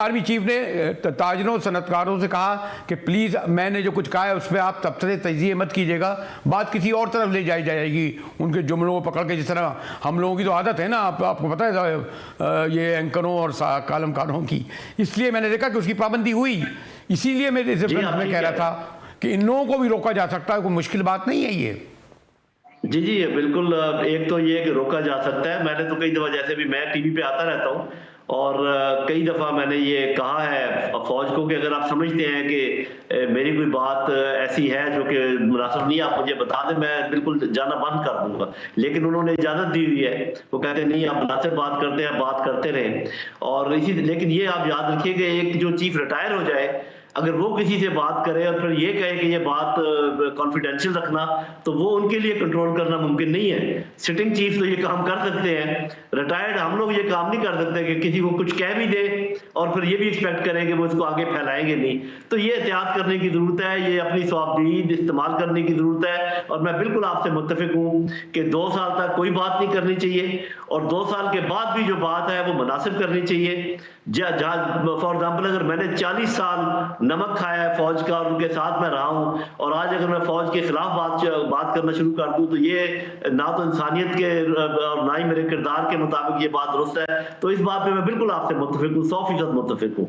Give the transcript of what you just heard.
Army chief ने ताजरों सनतकारों से कहा कि प्लीज़ मैंने जो कुछ कहा है उस पर आप तबसरे तजिए मत कीजिएगा, बात किसी और तरफ ले जाई जाएगी उनके जुमलों को पकड़ के। जिस तरह हम लोगों की तो आदत है ना, आपको पता है ये एंकरों और कालमकारों की, इसलिए मैंने देखा कि उसकी पाबंदी हुई। इसीलिए मैं कह रहा था कि इन लोगों को भी रोका जा सकता है, कोई मुश्किल बात नहीं है ये। जी बिल्कुल। एक तो ये कि रोका जा सकता है। मैंने तो कई दफ़ा, जैसे भी मैं टीवी पे आता रहता हूँ और कई दफ़ा मैंने ये कहा है फौज को कि अगर आप समझते हैं कि मेरी कोई बात ऐसी है जो कि मुनासिब नहीं, आप मुझे बता दें, मैं बिल्कुल जाना बंद कर दूंगा। लेकिन उन्होंने इजाज़त दी हुई है, वो कहते हैं नहीं आप मुनासिब बात करते हैं, बात करते रहें। और लेकिन ये आप याद रखिए कि एक जो चीफ रिटायर हो जाए, अगर वो किसी से बात करे और फिर ये कहे कि ये बात कॉन्फिडेंशियल रखना, तो वो उनके लिए कंट्रोल करना मुमकिन नहीं है। सिटिंग चीफ तो ये काम कर सकते हैं, रिटायर्ड हम लोग ये काम नहीं कर सकते कि किसी को कुछ कह भी दे और फिर ये भी एक्सपेक्ट करें कि वो इसको आगे फैलाएंगे नहीं। तो ये एहतियात करने की जरूरत है, ये अपनी स्वाबदीद इस्तेमाल करने की जरूरत है। और मैं बिल्कुल आपसे मुत्तफिक हूँ कि 2 साल तक कोई बात नहीं करनी चाहिए और 2 साल के बाद भी जो बात है वो मुनासिब करनी चाहिए। फॉर एग्जाम्पल, अगर मैंने 40 साल नमक खाया है फौज का और उनके साथ मैं रहा हूं, और आज अगर मैं फौज के खिलाफ बात करना शुरू कर दूं, तो ये ना तो इंसानियत के और ना ही मेरे किरदार के मुताबिक ये बात दुरुस्त है। तो इस बात पे मैं बिल्कुल आपसे मुत्तफिक हूं, 100% मुत्तफिक हूं।